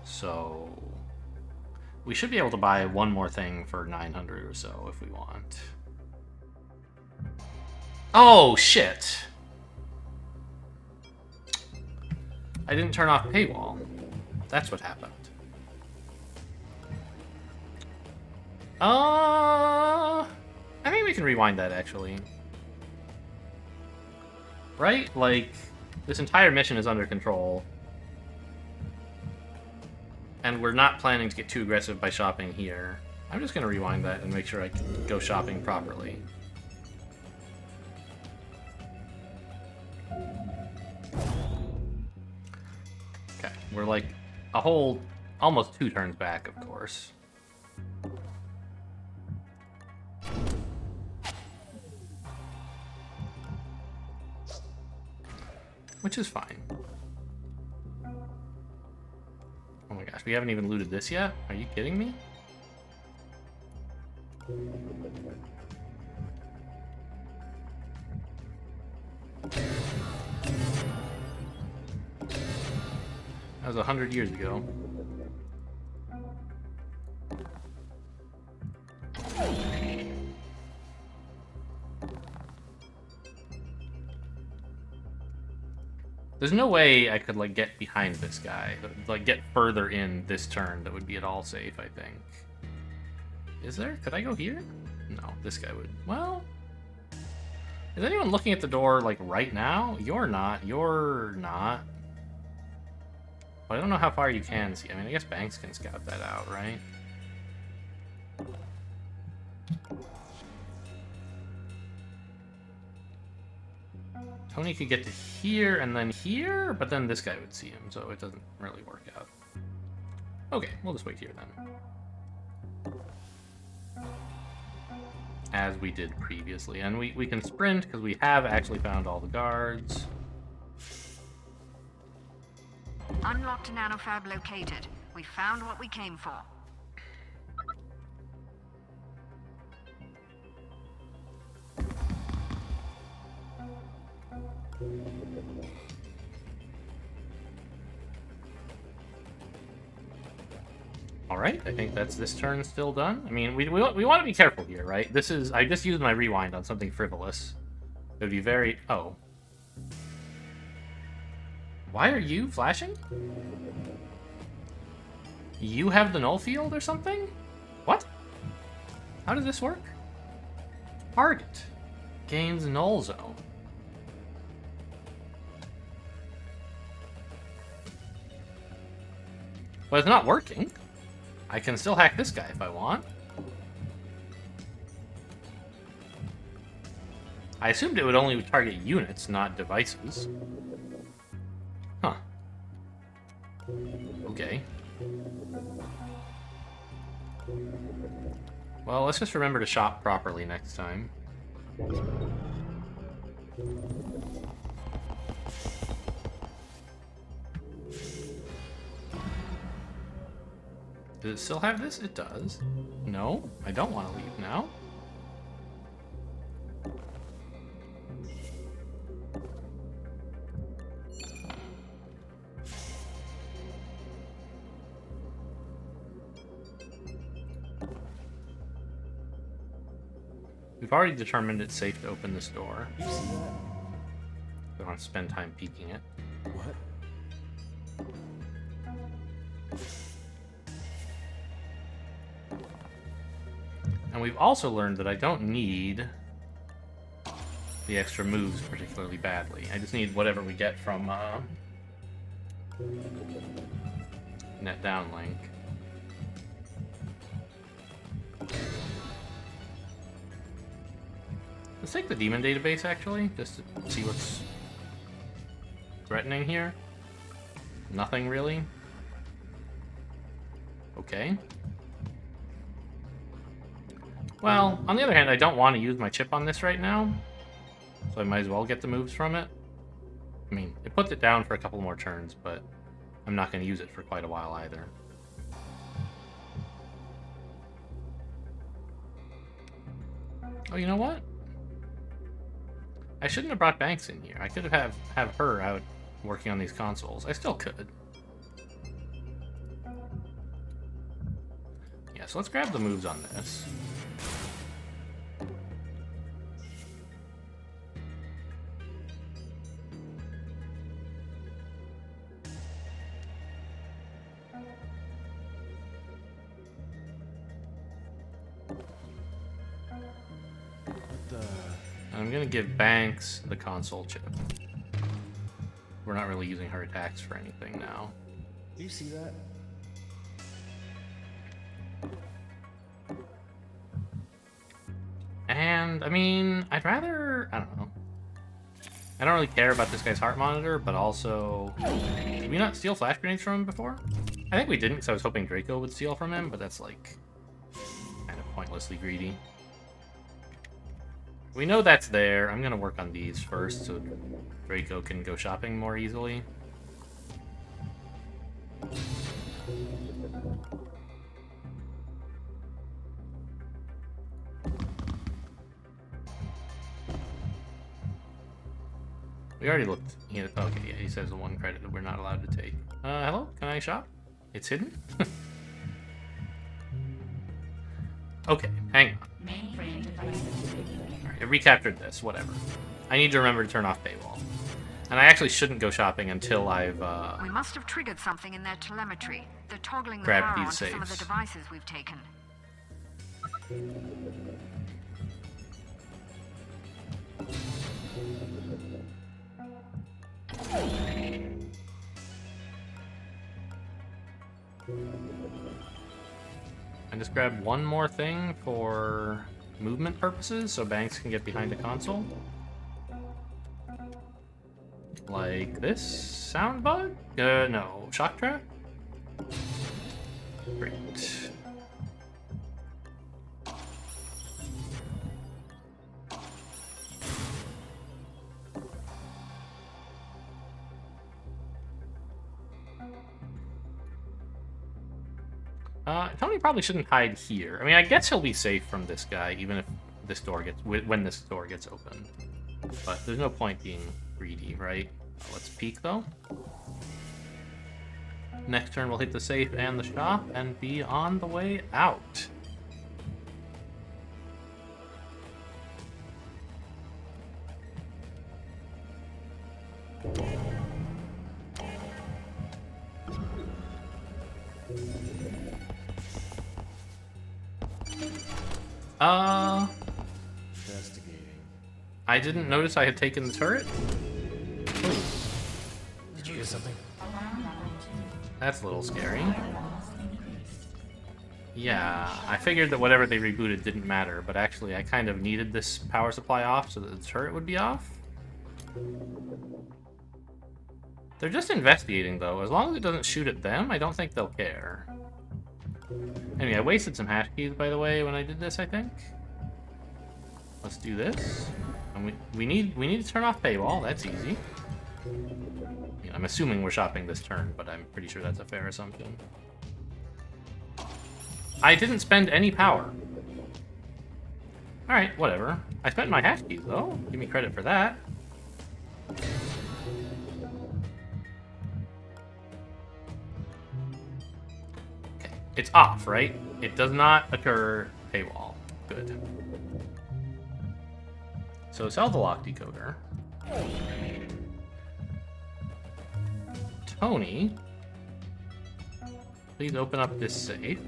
So we should be able to buy one more thing for 900 or so if we want. Oh, shit! I didn't turn off paywall. That's what happened. I think we can rewind that, actually. Right? Like, this entire mission is under control. And we're not planning to get too aggressive by shopping here. I'm just going to rewind that and make sure I can go shopping properly. Okay, we're like a whole, almost 2 turns back, of course. Which is fine. Oh my gosh, we haven't even looted this yet? Are you kidding me? That was 100 years ago. There's no way I could, like, get behind this guy. Like, get further in this turn that would be at all safe, I think. Is there? Could I go here? No, this guy would. Well... Is anyone looking at the door, like, right now? You're not. You're not. But I don't know how far you can see. I mean, I guess Banks can scout that out, right? Tony could get to here and then here, but then this guy would see him, so it doesn't really work out. Okay, we'll just wait here then. As we did previously. And we can sprint because we have actually found all the guards. Unlocked nanofab located. We found what we came for. Alright, I think that's this turn still done. I mean, we want to be careful here, right? This is... I just used my rewind on something frivolous. It would be very... Oh. Why are you flashing? You have the null field or something? What? How does this work? Target. Gains null zone. But it's not working. I can still hack this guy if I want. I assumed it would only target units, not devices. Huh. Okay. Well, let's just remember to shop properly next time. Does it still have this? It does. No, I don't want to leave now. We've already determined it's safe to open this door. You see that? Don't want to spend time peeking it. What? And we've also learned that I don't need the extra moves particularly badly. I just need whatever we get from net downlink. Let's take the demon database actually, just to see what's threatening here. Nothing really. Okay. Well, on the other hand, I don't want to use my chip on this right now, so I might as well get the moves from it. I mean, it puts it down for a couple more turns, but I'm not going to use it for quite a while either. Oh, you know what? I shouldn't have brought Banks in here. I could have her out working on these consoles. I still could. Yeah, so let's grab the moves on this. I'm gonna give Banks the console chip. We're not really using her attacks for anything now. Do you see that? And, I mean, I'd rather... I don't know. I don't really care about this guy's heart monitor, but also... Did we not steal flash grenades from him before? I think we didn't, because I was hoping Draco would steal from him, but that's, like, kind of pointlessly greedy. We know that's there. I'm gonna work on these first, so Draco can go shopping more easily. We already looked. Okay, yeah, he says the one credit that we're not allowed to take. Hello? Can I shop? It's hidden? Okay, hang on. Mainframe devices. Alright, I recaptured this, whatever. I need to remember to turn off paywall. And I actually shouldn't go shopping until I've We must have triggered something in their telemetry. They're toggling the Grab power these onto some of the saves. devices we've taken. and just grab one more thing for movement purposes so Banks can get behind the console. Like this sound bug? No. Shock trap? Great. Tony probably shouldn't hide here. I mean, I guess he'll be safe from this guy, even if this door gets when this door gets open. But there's no point being greedy, right? Let's peek though. Next turn, we'll hit the safe and the shop and be on the way out. Investigating. I didn't notice I had taken the turret. Did you hear something? That's a little scary. Firewalls increased. Yeah, I figured that whatever they rebooted didn't matter, but actually I kind of needed this power supply off so that the turret would be off. They're just investigating, though. As long as it doesn't shoot at them, I don't think they'll care. Anyway, I wasted some hash keys, by the way, when I did this, I think. Let's do this. And we need to turn off paywall. That's easy. Yeah, I'm assuming we're shopping this turn, but I'm pretty sure that's a fair assumption. I didn't spend any power. Alright, whatever. I spent my hash keys, though. Give me credit for that. Okay, it's off, right? It does not occur paywall. Good. So sell the lock decoder. Tony, please open up this safe.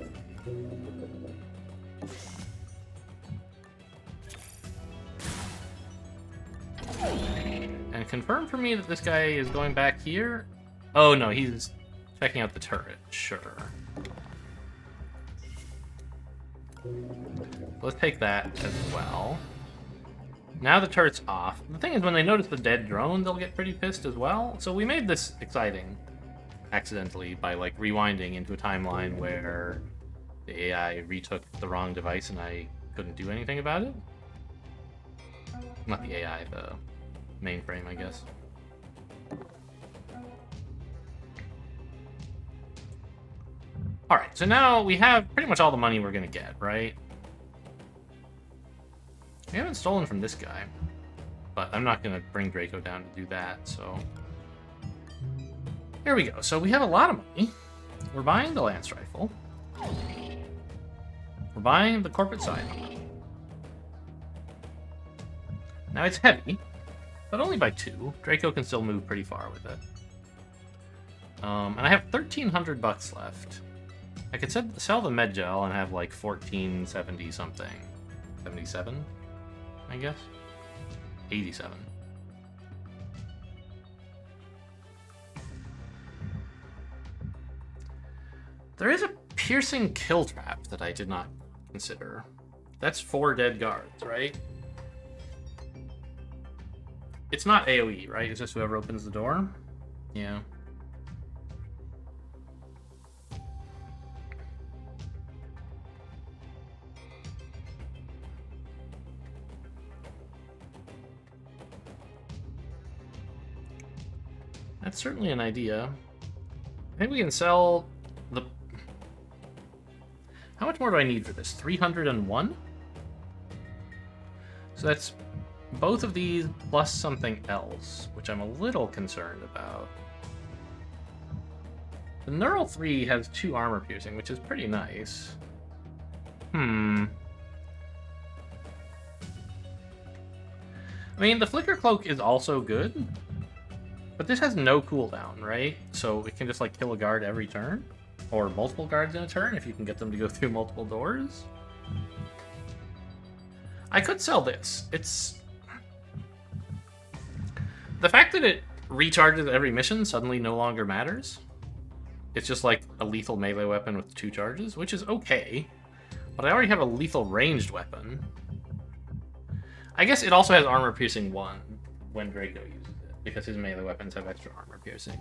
And confirm for me that this guy is going back here. Oh no, he's checking out the turret. Sure. Let's take that as well. Now the turret's off. The thing is, when they notice the dead drone, they'll get pretty pissed as well. So we made this exciting accidentally by like rewinding into a timeline where the AI retook the wrong device and I couldn't do anything about it. Not the AI, the mainframe, I guess. Alright, so now we have pretty much all the money we're gonna get, right? We haven't stolen from this guy, but I'm not gonna bring Draco down to do that, so... Here we go. So we have a lot of money. We're buying the Lance Rifle. We're buying the corporate side. Now it's heavy, but only by 2. Draco can still move pretty far with it. And I have 1,300 bucks left. I could sell the med gel and have like 1470 something. 77, I guess. 87. There is a piercing kill trap that I did not consider. That's 4 dead guards, right? It's not AoE, right? It's just whoever opens the door? Yeah. That's certainly an idea. I think we can sell the... How much more do I need for this? 301? So that's both of these plus something else, which I'm a little concerned about. The Neural 3 has 2 armor piercing, which is pretty nice. I mean, the Flicker Cloak is also good. But this has no cooldown, right? So it can just like kill a guard every turn? Or multiple guards in a turn if you can get them to go through multiple doors? I could sell this. It's... The fact that it recharges every mission suddenly no longer matters. It's just like a lethal melee weapon with 2 charges, which is okay. But I already have a lethal ranged weapon. I guess it also has armor piercing 1 when Draco uses it, because his melee weapons have extra armor piercing.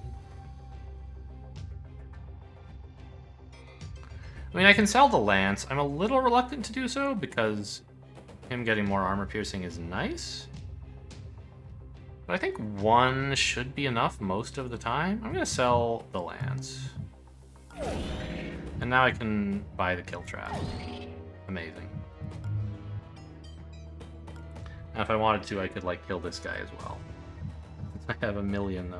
I mean, I can sell the lance. I'm a little reluctant to do so because him getting more armor piercing is nice. But I think 1 should be enough most of the time. I'm going to sell the lance. And now I can buy the kill trap. Amazing. Now if I wanted to, I could like kill this guy as well. I have a million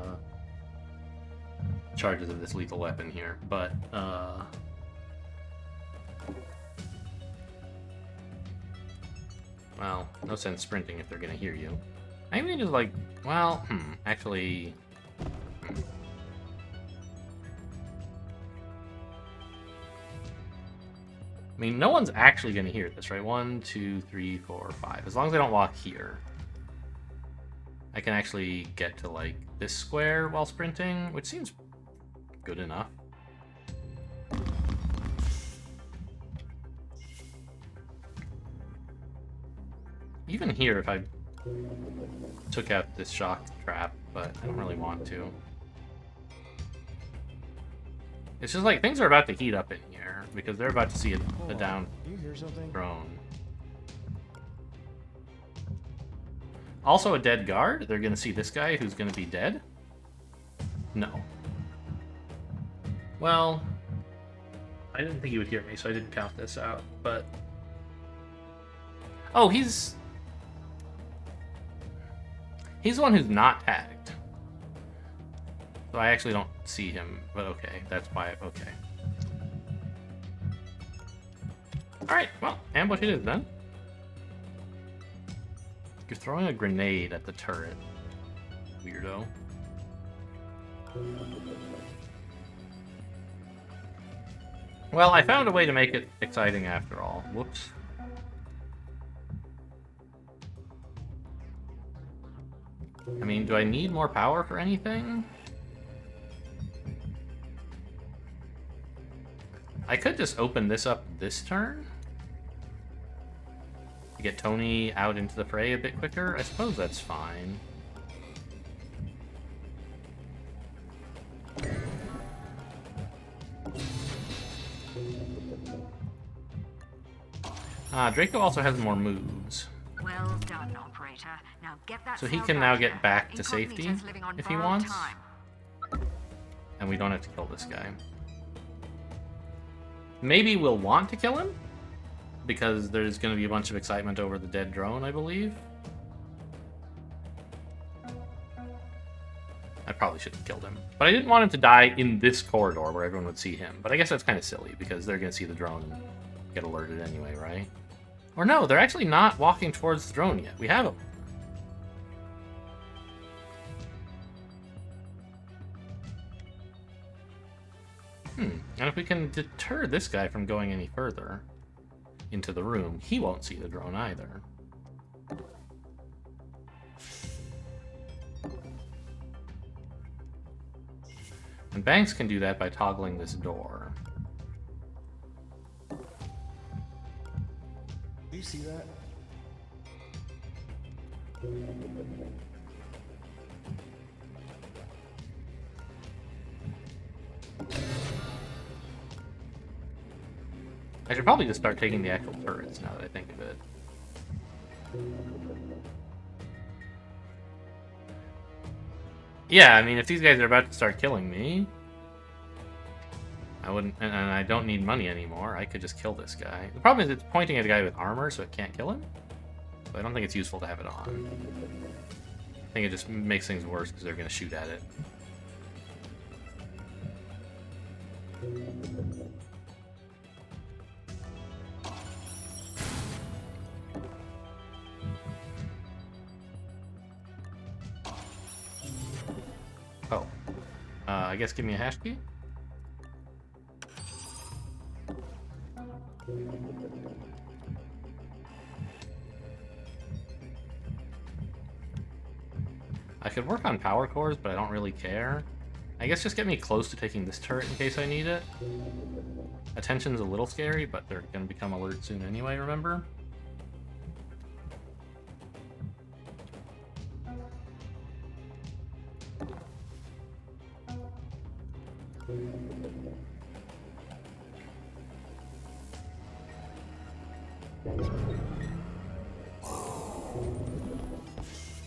charges of this lethal weapon here, but well, no sense sprinting if they're gonna hear you. I mean, just like, well, actually, I mean, no one's actually gonna hear this, right? 1, 2, 3, 4, 5. As long as they don't walk here, I can actually get to like this square while sprinting, which seems good enough. Even here, if I took out this shock trap, but I don't really want to. It's just like things are about to heat up in here because they're about to see a down You hear something? drone. Also a dead guard. They're gonna see this guy who's gonna be dead. No. Well, I didn't think he would hear me, so I didn't count this out, but... Oh, he's the one who's not tagged. So I actually don't see him, but okay, that's why, okay. Alright, well, ambush it is then. You're throwing a grenade at the turret. Weirdo. Well, I found a way to make it exciting after all. Whoops. I mean, do I need more power for anything? I could just open this up this turn to get Tony out into the fray a bit quicker. I suppose that's fine. Draco also has more moves. Well done, operator. Now get that So he cell can now back get here. back to safety Incognito's living on if he borrowed wants. time. And we don't have to kill this guy. Maybe we'll want to kill him, because there's going to be a bunch of excitement over the dead drone, I believe. I probably should have killed him. But I didn't want him to die in this corridor where everyone would see him. But I guess that's kind of silly, because they're going to see the drone and get alerted anyway, right? Or no, they're actually not walking towards the drone yet. We have him. And if we can deter this guy from going any further into the room, he won't see the drone either. And Banks can do that by toggling this door. Do you see that? I should probably just start taking the actual turrets now that I think of it. Yeah, I mean, if these guys are about to start killing me, I wouldn't, and I don't need money anymore, I could just kill this guy. The problem is it's pointing at a guy with armor, so it can't kill him. So I don't think it's useful to have it on. I think it just makes things worse because they're going to shoot at it. I guess give me a hash key. I could work on power cores, but I don't really care. I guess just get me close to taking this turret in case I need it. Attention's a little scary, but they're going to become alert soon anyway, remember?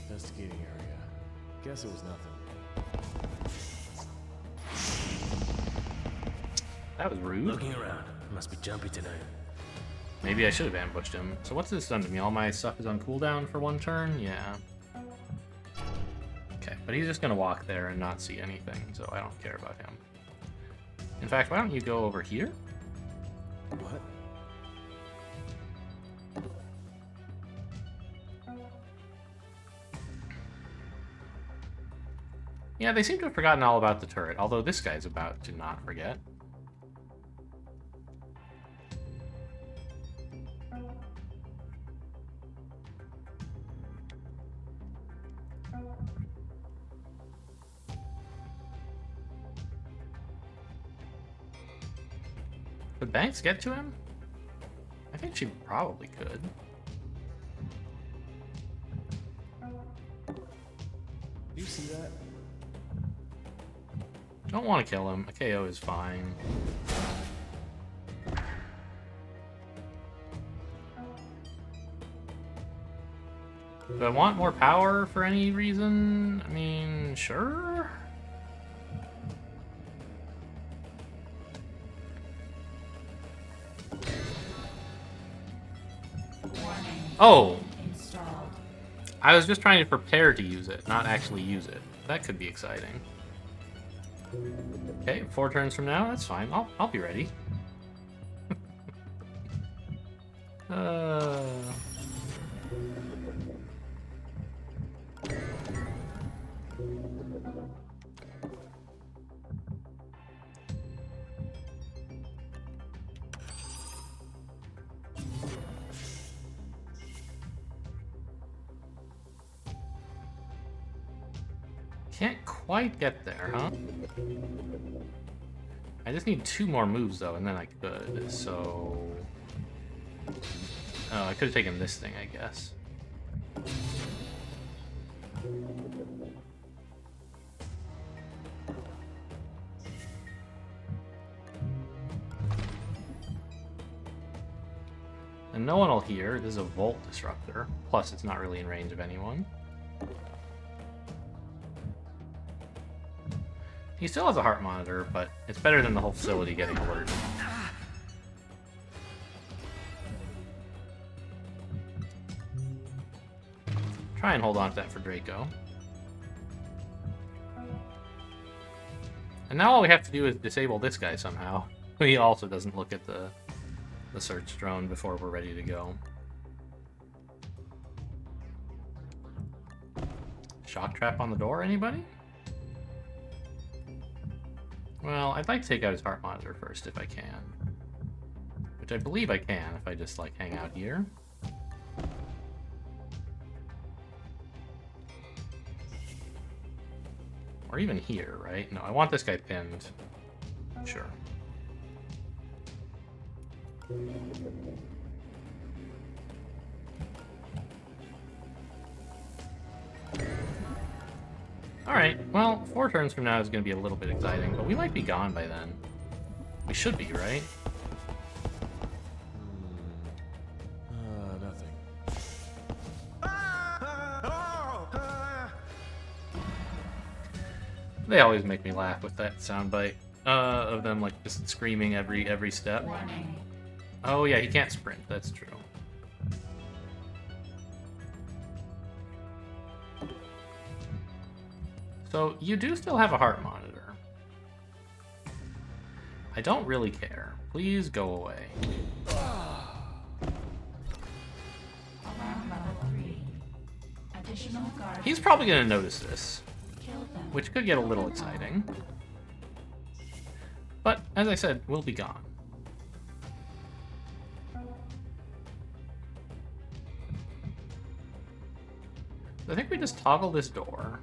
Investigating area. Guess it was nothing. That was rude. Looking around. Must be jumpy tonight. Maybe I should have ambushed him. So what's this done to me? All my stuff is on cooldown for one turn? Yeah. Okay, but he's just gonna walk there and not see anything, so I don't care about him. In fact, why don't you go over here? What? Yeah, they seem to have forgotten all about the turret, although this guy's about to not forget. Could Banks get to him? I think she probably could. You see that? Don't want to kill him. A KO is fine. Do I want more power for any reason? I mean, sure. Oh! Installed. I was just trying to prepare to use it, not actually use it. That could be exciting. Okay, 4 turns from now, that's fine. I'll be ready. Can't quite get there, huh? I just need 2 more moves, though, and then I could, so... Oh, I could have taken this thing, I guess. And no one will hear. This is a Volt Disruptor. Plus, it's not really in range of anyone. He still has a heart monitor, but it's better than the whole facility getting alerted. Try and hold on to that for Draco. And now all we have to do is disable this guy somehow. He also doesn't look at the search drone before we're ready to go. Shock trap on the door, anybody? Well, I'd like to take out his heart monitor first if I can. Which I believe I can if I just, like, hang out here. Or even here, right? No, I want this guy pinned. Sure. Alright, well, 4 turns from now is going to be a little bit exciting, but we might be gone by then. We should be, right? Nothing. They always make me laugh with that soundbite of them, like, just screaming every step. Warning. Oh yeah, he can't sprint, that's true. So, you do still have a heart monitor. I don't really care. Please go away. Alarm level 3. Additional guard. He's probably gonna notice this, Kill them. which could get a little exciting. But, as I said, we'll be gone. I think we just toggle this door.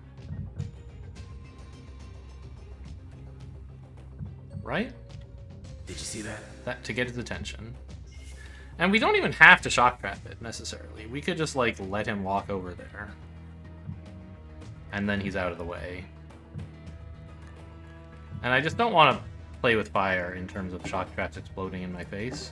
Right? Did you see that? That to get his attention. And we don't even have to shock trap it, necessarily. We could just, like, let him walk over there. And then he's out of the way. And I just don't want to play with fire in terms of shock traps exploding in my face.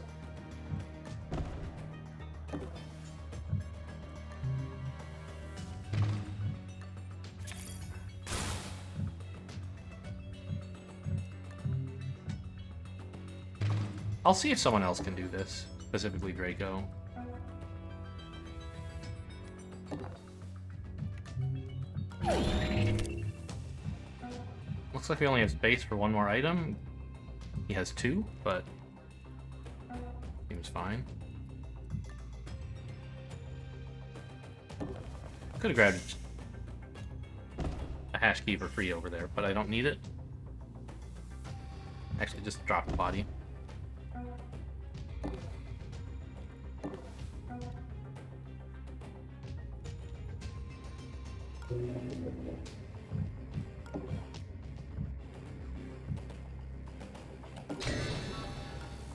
I'll see if someone else can do this, specifically Draco. Looks like we only have space for one more item. He has two, but seems fine. Could have grabbed a hash key for free over there, but I don't need it. Actually, just drop the body.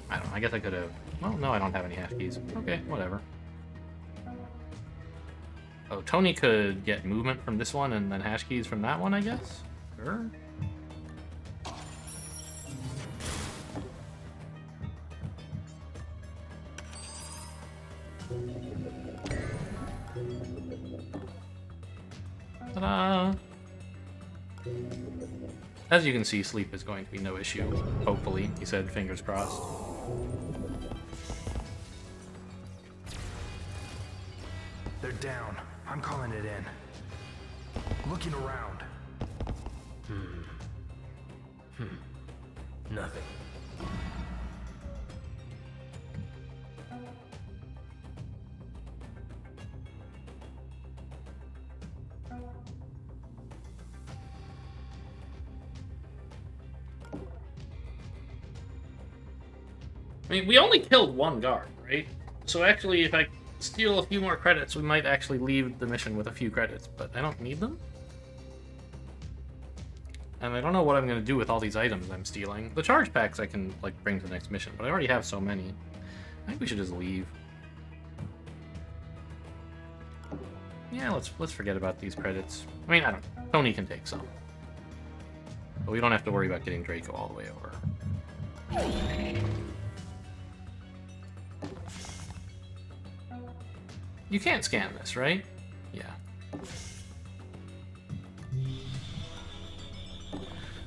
I don't know, I guess I could have... Well, no, I don't have any hash keys. Okay, whatever. Oh, Tony could get movement from this one and then hash keys from that one, I guess? Sure. Ta-da! As you can see, sleep is going to be no issue. Hopefully, he said, fingers crossed. They're down. I'm calling it in. Looking around. Nothing. I mean, we only killed one guard, right? So actually, if I steal a few more credits, we might actually leave the mission with a few credits, but I don't need them. And I don't know what I'm going to do with all these items I'm stealing. The charge packs I can, like, bring to the next mission, but I already have so many. I think we should just leave. Yeah, let's forget about these credits. I mean, I don't know. Tony can take some. But we don't have to worry about getting Draco all the way over. You can't scan this, right? Yeah.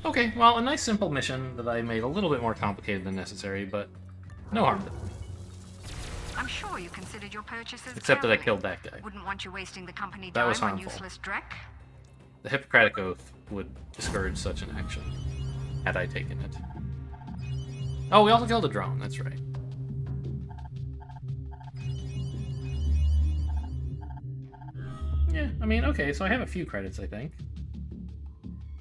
Okay, well, a nice simple mission that I made a little bit more complicated than necessary, but no harm done. I'm sure you considered your purchases Except that I carefully. killed that guy. Wouldn't want you wasting the company That dime was on harmful. useless dreck. The Hippocratic Oath would discourage such an action, had I taken it. Oh, we also killed a drone, that's right. Yeah, I mean, okay, so I have a few credits, I think.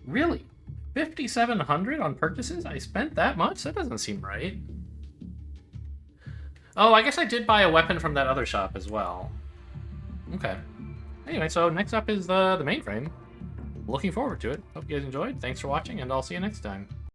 Really? 5,700 on purchases? I spent that much? That doesn't seem right. Oh, I guess I did buy a weapon from that other shop as well. Okay. Anyway, so next up is the mainframe. Looking forward to it. Hope you guys enjoyed. Thanks for watching, and I'll see you next time.